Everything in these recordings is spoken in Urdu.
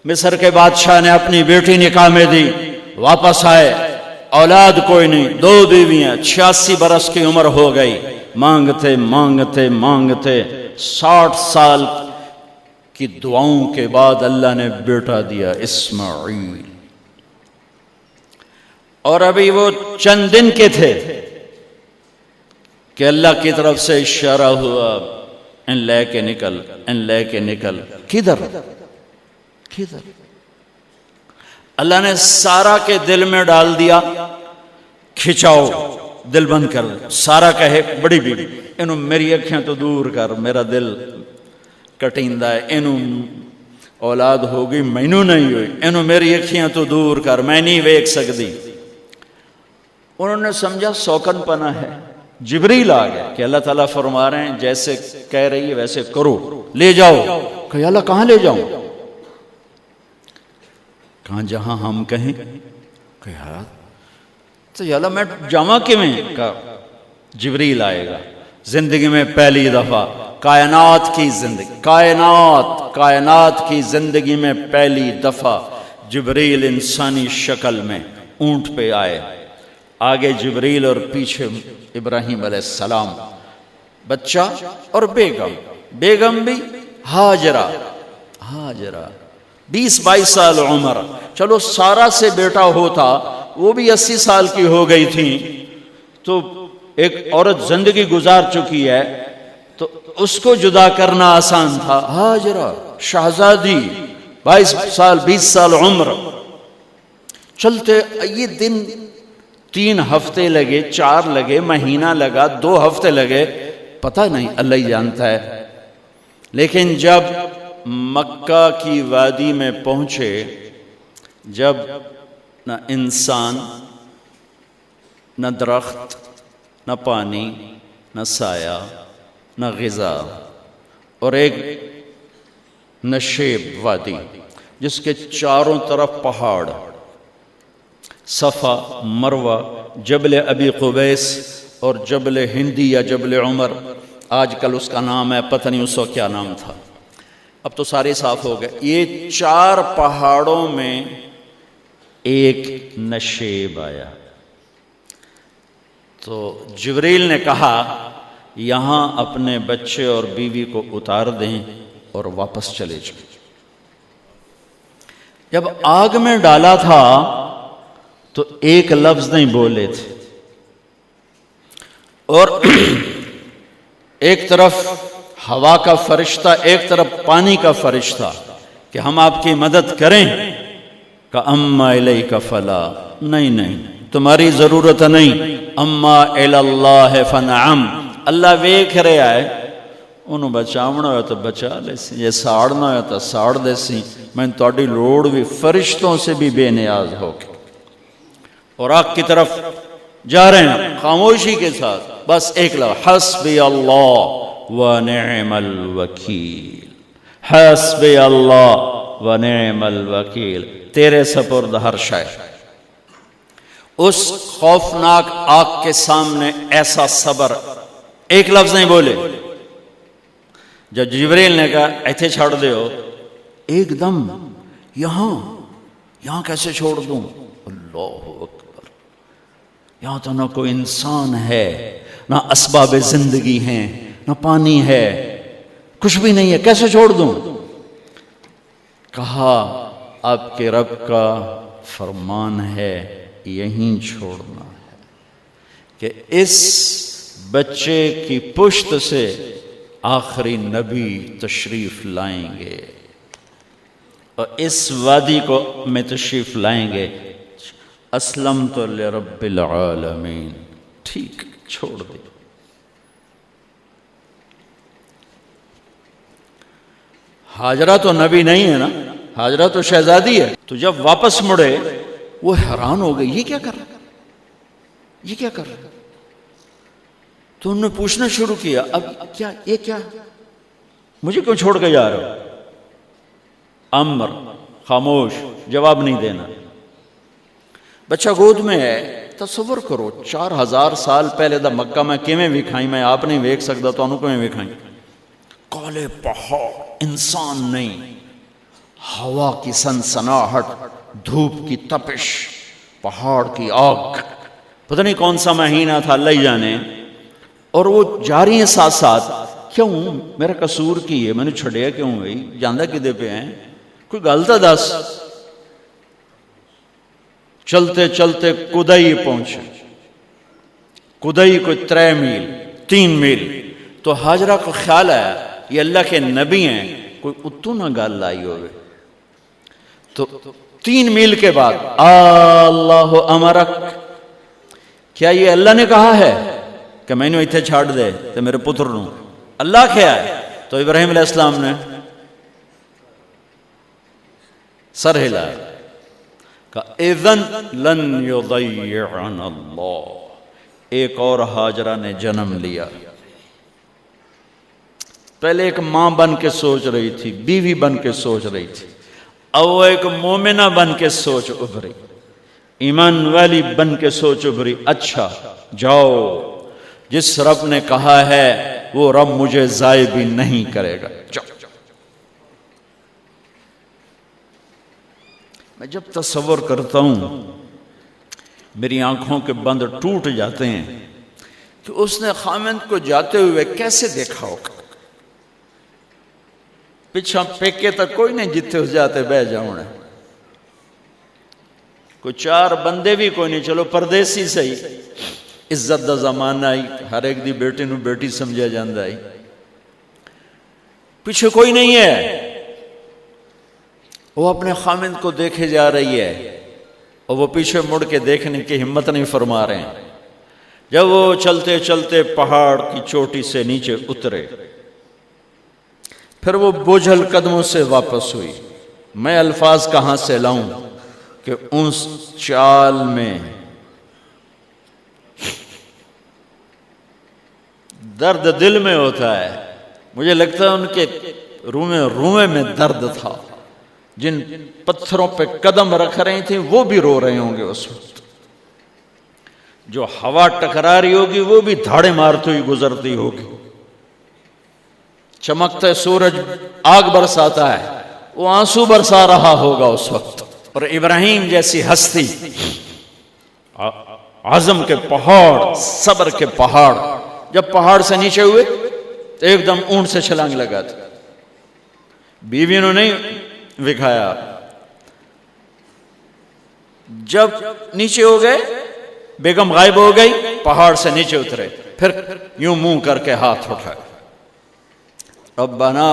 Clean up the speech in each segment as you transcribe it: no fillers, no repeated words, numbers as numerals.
مصر کے بادشاہ نے اپنی بیٹی نکاح میں دی، واپس آئے، اولاد کوئی نہیں، 2 بیویاں، 86 برس کی عمر ہو گئی، مانگتے مانگتے مانگتے 60 سال کی دعاؤں کے بعد اللہ نے بیٹا دیا، اسماعیل۔ اور ابھی وہ چند دن کے تھے کہ اللہ کی طرف سے اشارہ ہوا، ان لے کے نکل، ان لے کے نکل۔ کدھر؟ اللہ نے سارا کے دل میں ڈال دیا، کھچاؤ، دل بند کر۔ سارا کہے بڑی بیوی، انہوں میری اکھیاں تو دور کر، میرا دل کٹیندہ ہے، انہوں اولاد ہوگی مینوں نہیں ہوئی، انہوں میری اکھیاں تو دور کر، میں نہیں ویکھ سکتی۔ انہوں نے سمجھا سوکن پنا ہے۔ جبریل آ گیا کہ اللہ تعالیٰ فرما رہے ہیں جیسے کہہ رہی ہے ویسے کرو، لے جاؤ۔ کہ اللہ کہاں لے جاؤں؟ کہاں جہاں ہم کہیں۔ کہ یار تو یا اللہ میں جاواں کیویں؟ کہا جبریل آئے گا زندگی میں پہلی دفعہ، کائنات کی زندگی میں پہلی دفعہ جبریل انسانی شکل میں اونٹ پہ آئے، آگے جبریل اور پیچھے ابراہیم علیہ السلام، بچہ اور بیگم بھی ہاجرہ 20-22 سال عمر۔ چلو سارا سے بیٹا ہوتا، وہ بھی 80 سال کی ہو گئی تھی، تو ایک عورت زندگی گزار چکی ہے تو اس کو جدا کرنا آسان تھا۔ ہاجرہ شہزادی 22 سال 20 سال عمر، چلتے یہ دن 3 ہفتے لگے، 4 لگے، مہینہ لگا، 2 ہفتے لگے، پتہ نہیں، اللہ ہی جانتا ہے۔ لیکن جب مکہ کی وادی میں پہنچے، جب نہ انسان، نہ درخت، نہ پانی، نہ سایہ، نہ غذا، اور ایک نشیب وادی جس کے چاروں طرف پہاڑ، صفا، مروہ، جبل ابی قبیس اور جبل ہندی یا جبل عمر، آج کل اس کا نام ہے، پتہ نہیں اس وقت کیا نام تھا، اب تو سارے صاف ہو گئے۔ یہ 4 پہاڑوں میں ایک نشیب آیا، تو جبریل نے کہا یہاں اپنے بچے اور بیوی کو اتار دیں اور واپس چلے جائیں۔ جب آگ میں ڈالا تھا تو ایک لفظ نہیں بولے تھے، اور ایک طرف ہوا کا فرشتہ، ایک طرف پانی کا فرشتہ کہ ہم آپ کی مدد کریں، کہ اما الیک فلا، نہیں تمہاری ضرورت نہیں، اما اللہ فنعم، اللہ ویکھ رہا ہے، انہوں بچاونا ہویا تو بچا لے سی، یہ ساڑنا ہویا تو ساڑ دے سی، میں تہاڈی لوڑ بھی فرشتوں سے بھی بے نیاز ہو کے۔ اور آگ کی طرف جا رہے ہیں خاموشی کے ساتھ، بس ایک لفظ، حسبی اللہ ونعم الوکیل، حسبی اللہ ونعم الوکیل، تیرے سپرد ہر شے۔ اس خوفناک آگ کے سامنے ایسا صبر، ایک لفظ نہیں بولے۔ جب جبریل نے کہا ایتھے چھوڑ دے ہو، ایک دم یہاں کیسے چھوڑ دوں؟ اللہ اکبر، یہاں تو نہ کوئی انسان ہے، نہ اسباب زندگی ہیں، نہ پانی ہے، کچھ بھی نہیں ہے، کیسے چھوڑ دوں؟ کہا آپ کے رب کا فرمان ہے یہیں چھوڑنا ہے، کہ اس بچے کی پشت سے آخری نبی تشریف لائیں گے اور اس وادی کو میں تشریف لائیں گے۔ اسلمت لرب العالمین، ٹھیک چھوڑ دے۔ ہاجرہ تو نبی نہیں ہے نا، ہاجرہ تو شہزادی ہے۔ تو جب واپس مڑے وہ حیران ہو گئی، یہ کیا کر رہا، یہ کیا کر رہا؟ تو انہوں نے پوچھنا شروع کیا، اب کیا، یہ کیا، مجھے کیوں چھوڑ کے جا رہا ہو؟ امر، خاموش، جواب نہیں دینا۔ بچہ گود میں ہے، تصور کرو 4000 سال پہلے دا مکہ میں کیویں وکھائی، میں آپ نہیں ویکھ سکدا تو انہوں کیویں وکھائی؟ کالے پہاڑ، انسان نہیں، ہوا کی سنسناہٹ، دھوپ کی تپش، پہاڑ کی آگ، پتہ نہیں کون سا مہینہ تھا اللہ ہی جانے، اور وہ جاری ہیں ساتھ ساتھ. کیوں میرا قصور کی ہے، میں نے چھڑیا کیوں بھائی، جاندہ کدے پہ ہیں، کوئی گل تو دس. چلتے چلتے کدئی پہنچے. کدئی کوئی 3 میل 3 میل. تو ہاجرہ کو خیال آیا یہ اللہ کے نبی ہیں، کوئی اتو نہ گل لائی ہوئے. تو 3 میل کے بعد اللہ امرک، کیا یہ اللہ نے کہا ہے کہ میں نے اتنے چھاڑ دے تو میرے پتر نوں؟ اللہ کیا ہے؟ تو ابراہیم علیہ السلام نے سر ہلایا کہ اذن لن یضیعنا اللہ. ایک اور ہاجرہ نے جنم لیا. پہلے ایک ماں بن کے سوچ رہی تھی، بیوی بن کے سوچ رہی تھی، اب وہ ایک مومنہ بن کے سوچ ابھری، ایمان والی بن کے سوچ ابھری. اچھا جاؤ، جس رب نے کہا ہے وہ رب مجھے ضائع بھی نہیں کرے گا. جاؤ. میں جب تصور کرتا ہوں میری آنکھوں کے بند ٹوٹ جاتے ہیں کہ اس نے خامند کو جاتے ہوئے کیسے دیکھا ہوگا. پچھا پیکے تک کوئی نہیں جتے اس جاتے بہ جاؤں نے، کوئی 4 بندے بھی کوئی نہیں، چلو پردیسی صحیح، عزت دا زمانہ آئی، ہر ایک دی بیٹی نو بیٹی سمجھا جاندہ آئی، پیچھے کوئی نہیں ہے. وہ اپنے خامند کو دیکھے جا رہی ہے اور وہ پیچھے مڑ کے دیکھنے کی ہمت نہیں فرما رہے ہیں. جب وہ چلتے چلتے پہاڑ کی چوٹی سے نیچے اترے، پھر وہ بوجھل قدموں سے واپس ہوئی. میں الفاظ کہاں سے لاؤں کہ اس چال میں درد دل میں ہوتا ہے. مجھے لگتا ہے ان کے رومے میں درد تھا. جن پتھروں پہ قدم رکھ رہی تھیں وہ بھی رو رہے ہوں گے اس وقت. جو ہوا ٹکرا رہی ہوگی وہ بھی دھاڑے مارتی ہوئی گزرتی ہوگی. چمکتے سورج آگ برساتا ہے، وہ آنسو برسا رہا ہوگا اس وقت. اور ابراہیم جیسی ہستی، عزم کے پہاڑ، صبر کے پہاڑ، جب پہاڑ سے نیچے ہوئے تو ایک دم اونٹ سے چھلانگ لگا تھا. بیوی نے نہیں دکھایا. جب نیچے ہو گئے، بیگم غائب ہو گئی، پہاڑ سے نیچے اترے، پھر یوں منہ کر کے ہاتھ اٹھائے، ربنا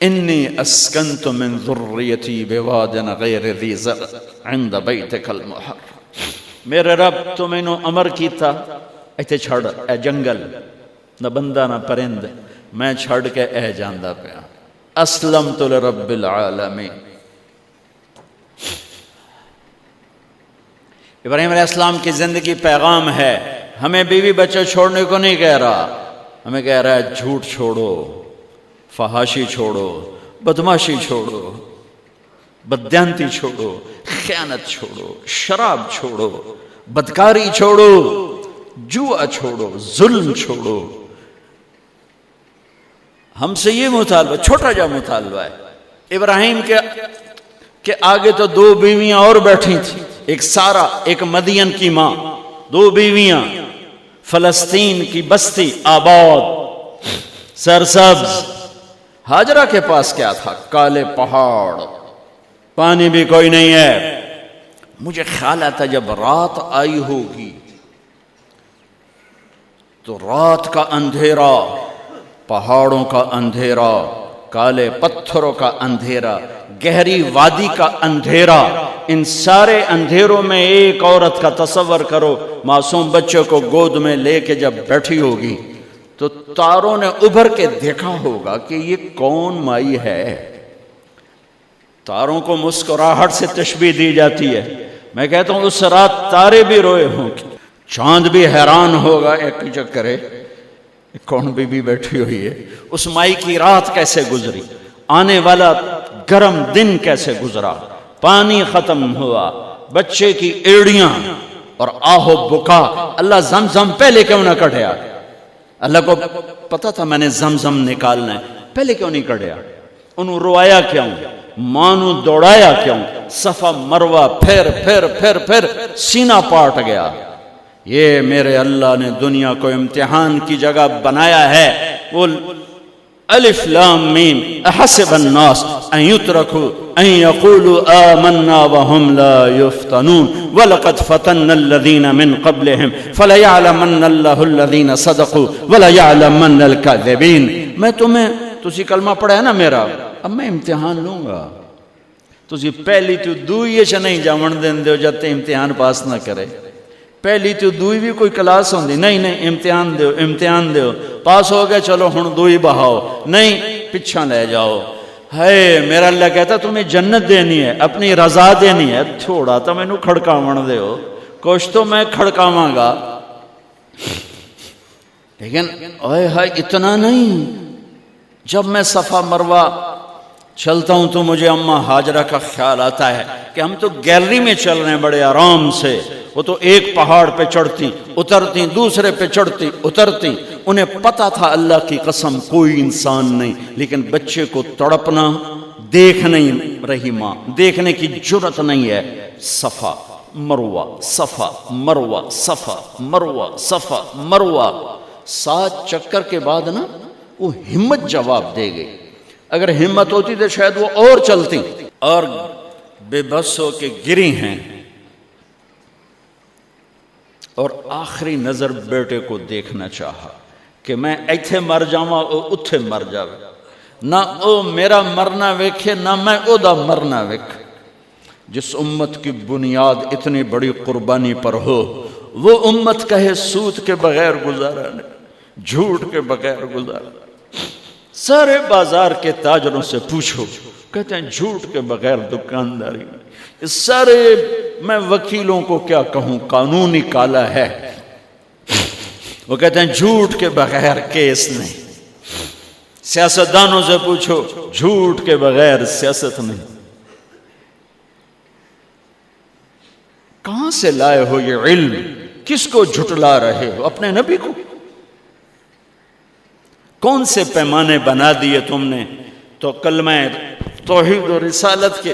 انی اسکنت من ذریتی بواد غیر ذی زرع عند بیتک المحرم. میرے رب تو میں نے امر کیتا ایتھے چھڑ، اے جنگل، نہ بندہ نہ پرند، میں چھڑ کے اے جاندہ پیا. اسلمت لرب العالمین. ابراہیم علیہ السلام کی زندگی پیغام ہے. ہمیں بیوی بچے چھوڑنے کو نہیں کہہ رہا، ہمیں کہہ رہا ہے جھوٹ چھوڑو، فحاشی چھوڑو، بدماشی چھوڑو، بددیانتی چھوڑو، خیانت چھوڑو، شراب چھوڑو، بدکاری چھوڑو، جوا چھوڑو، ظلم چھوڑو. ہم سے یہ مطالبہ، چھوٹا جا مطالبہ ہے. ابراہیم کے آگے تو 2 بیویاں اور بیٹھی تھیں، ایک سارا، ایک مدین کی ماں، 2 بیویاں. فلسطین کی بستی آباد، سرسبز. ہاجرہ کے پاس کیا تھا؟ کالے پہاڑ، پانی بھی کوئی نہیں ہے. مجھے خیال آتا جب رات آئی ہوگی تو رات کا اندھیرا، پہاڑوں کا اندھیرا، کالے پتھروں کا اندھیرا، گہری وادی کا اندھیرا، ان سارے اندھیروں میں ایک عورت کا تصور کرو، معصوم بچے کو گود میں لے کے جب بیٹھی ہوگی تو تاروں نے ابھر کے دیکھا ہوگا کہ یہ کون مائی ہے. تاروں کو مسکراہٹ سے تشبیہ دی جاتی ہے. میں کہتا ہوں اس رات تارے بھی روئے ہوں گے، چاند بھی حیران ہوگا، ایک چکرے کون بی بی بیٹھی ہوئی ہے. اس مائی کی رات کیسے گزری، آنے والا گرم دن کیسے گزرا، پانی ختم ہوا، بچے کی ایڑیاں اور آہو بکا. اللہ زمزم پہلے کیوں نہ کٹیا؟ اللہ کو پتا تھا میں نے زمزم نکالنا ہے. پہلے کیوں نہیں کڑیا؟ انہوں روایا کیوں؟ مانو دوڑایا کیوں؟ صفا مروہ پھر پھر پھر پھر سینہ پاٹ گیا۔ یہ میرے اللہ نے دنیا کو امتحان کی جگہ بنایا ہے۔ وہ الف لام میم احسب الناس ان يتركوا ان يقولوا آمنا وهم لا يفتنون ولقد فتنا الذين من قبلهم فليعلمن الله الذين صدقوا وليعلمن الكاذبين۔ میں تمہیں تسی کلمہ پڑھا ہے نا میرا، اب میں امتحان لوں گا۔ تسی پہلی تو دوئی چ نہیں جاون دین دیو جب تے امتحان پاس نہ کرے۔ پہلی تو دوئی بھی کوئی کلاس ہوندی نہیں، نہیں امتحان دیو امتحان دیو، پاس ہو گئے چلو ہن دوئی بہاؤ، نہیں پچھا لے جاؤ۔ ہے میرا اللہ کہتا تمہیں جنت دینی ہے، اپنی رضا دینی ہے، تھوڑا تو میں نو کھڑکاون دیو، کچھ تو میں کھڑکاواں گا، لیکن اوئے ہائے اتنا نہیں۔ جب میں صفا مروہ چلتا ہوں تو مجھے اماں ہاجرہ کا خیال آتا ہے کہ ہم تو گیلری میں چل رہے ہیں بڑے آرام سے، وہ تو ایک پہاڑ پہ چڑھتی اترتی، دوسرے پہ چڑھتی اترتی، انہیں پتا تھا اللہ کی قسم کوئی انسان نہیں، لیکن بچے کو تڑپنا دیکھ نہیں رہی ماں، دیکھنے کی جرت نہیں ہے۔ صفا مروہ صفا مروہ صفا مروہ صفا مروہ، 7 چکر کے بعد نا وہ ہمت جواب دے گئی۔ اگر ہمت ہوتی تو شاید وہ اور چلتی، اور بے بس ہو کے گری ہیں، اور آخری نظر بیٹے کو دیکھنا چاہا کہ میں ایتھے مر جاواں او اتھے مر جاوے، نہ او میرا مرنا ویکھے نہ میں او دا مرنا ویکھ۔ جس امت کی بنیاد اتنی بڑی قربانی پر ہو، وہ امت کہے سود کے بغیر گزارا نہیں، جھوٹ کے بغیر گزارا۔ سارے بازار کے تاجروں سے پوچھو، کہتے ہیں جھوٹ کے بغیر دکانداری نہیں۔ اس سارے میں وکیلوں کو کیا کہوں، قانونی کالا ہے، وہ کہتے ہیں جھوٹ کے بغیر کیس نہیں۔ سیاستدانوں سے پوچھو، جھوٹ کے بغیر سیاست نہیں۔ کہاں سے لائے ہو یہ علم؟ کس کو جھٹلا رہے ہو؟ اپنے نبی کو؟ کون سے پیمانے بنا دیے تم نے؟ تو کلمہ توحید و رسالت کے،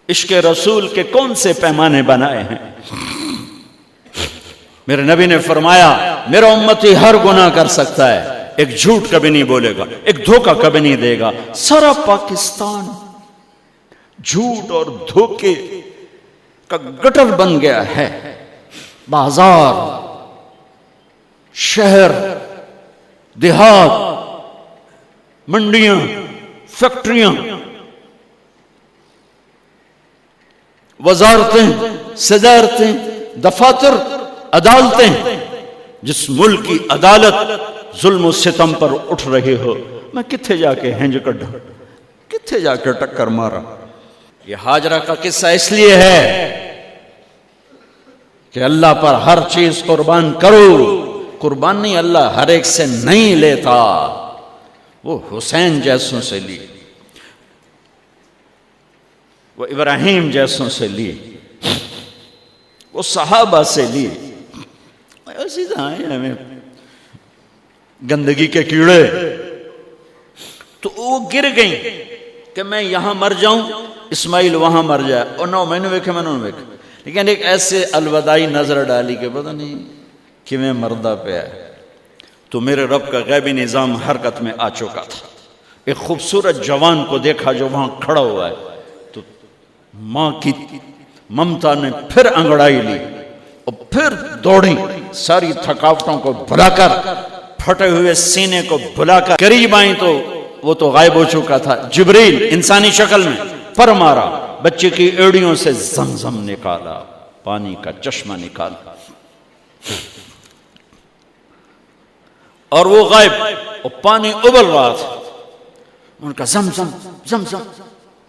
عشق رسول کے کون سے پیمانے بنائے ہیں؟ میرے نبی نے فرمایا میرا امتی ہر گناہ کر سکتا ہے، ایک جھوٹ کبھی نہیں بولے گا، ایک دھوکہ کبھی نہیں دے گا۔ سارا پاکستان جھوٹ اور دھوکے کا گٹر بن گیا ہے۔ بازار، شہر، دیہات، منڈیاں، فیکٹریاں، وزارتیں، صدارتیں، دفاتر، عدالتیں، جس ملک کی عدالت ظلم و ستم پر اٹھ رہے ہو، میں کتھے جا کے ہنج کڈھا، کتھے جا کے ٹکر مارا۔ یہ ہاجرہ کا قصہ اس لیے ہے کہ اللہ پر ہر چیز قربان کرو۔ قربان نہیں، اللہ ہر ایک سے نہیں لیتا، وہ حسین جیسوں سے لی، وہ ابراہیم جیسوں سے لی، وہ صحابہ سے لی۔ ایسی آئے ہمیں گندگی کے کیڑے، تو وہ گر گئیں کہ میں یہاں مر جاؤں، اسماعیل وہاں مر جائے، اور نو میں نے ویکھے میں نے ویکھے، لیکن ایک ایسے الوداعی نظر ڈالی کہ پتہ نہیں کہ میں مردہ پہ ہے۔ تو میرے رب کا غیبی نظام حرکت میں آ چکا تھا۔ ایک خوبصورت جوان کو دیکھا جو وہاں کھڑا ہوا ہے، تو ماں کی ممتا نے پھر انگڑائی لی اور پھر دوڑی، ساری تھکاوٹوں کو بھلا کر، پھٹے ہوئے سینے کو بھلا کر قریب آئیں تو وہ تو غائب ہو چکا تھا۔ جبریل انسانی شکل میں پر مارا، بچے کی ایڑیوں سے زمزم نکالا، پانی کا چشمہ نکالا، اور وہ غائب، اور پانی ابل رہا تھا۔ ان کا زمزم زمزم،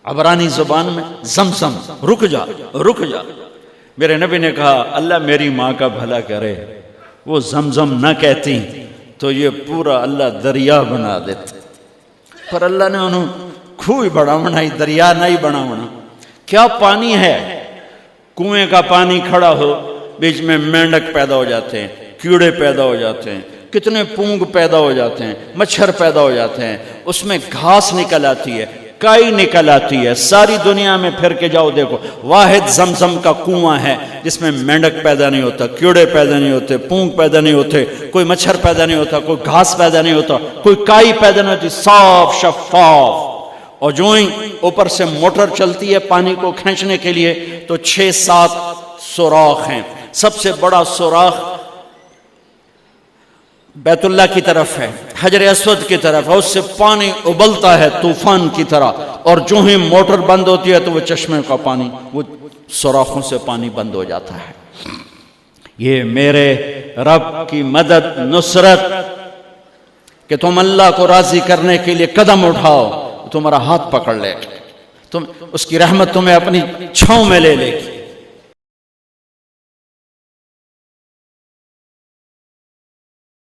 عبرانی زبان میں زمزم، رک جا رک جا۔ میرے نبی نے کہا اللہ میری ماں کا بھلا کرے، وہ زمزم نہ کہتی تو یہ پورا اللہ دریا بنا دیتے، پر اللہ نے انہوں کھوئی بڑھاونا ہی، دریا نہیں بڑھاونا۔ کیا پانی ہے؟ کنویں کا پانی کھڑا ہو، بیچ میں مینڈک پیدا ہو جاتے ہیں، کیڑے پیدا ہو جاتے ہیں، کتنے پونگ پیدا ہو جاتے ہیں، مچھر پیدا ہو جاتے ہیں، اس میں گھاس نکل آتی ہے، کائی نکل آتی ہے، ساری دنیا میں پھر کے جاؤ دیکھو، واحد زمزم کا کنواں ہے جس میں مینڈک پیدا نہیں ہوتا، کیڑے پیدا نہیں ہوتے، پونگ پیدا نہیں ہوتے، کوئی مچھر پیدا نہیں ہوتا، کوئی گھاس پیدا نہیں ہوتا، کوئی کائی پیدا نہیں ہوتی، صاف شفاف. اور جو ہی اوپر سے موٹر چلتی ہے پانی کو کھینچنے کے لیے تو 6-7 سوراخ ہیں. سب سے بڑا سوراخ بیت اللہ کی طرف ہے، حجر اسود کی طرف ہے، اس سے پانی ابلتا ہے طوفان کی طرح، اور جو ہی موٹر بند ہوتی ہے تو وہ چشمے کا پانی، وہ سوراخوں سے پانی بند ہو جاتا ہے. یہ میرے رب کی مدد، نصرت، کہ تم اللہ کو راضی کرنے کے لیے قدم اٹھاؤ، تمہارا ہاتھ پکڑ لے، تم اس کی رحمت تمہیں اپنی چھاؤں میں لے لے گی.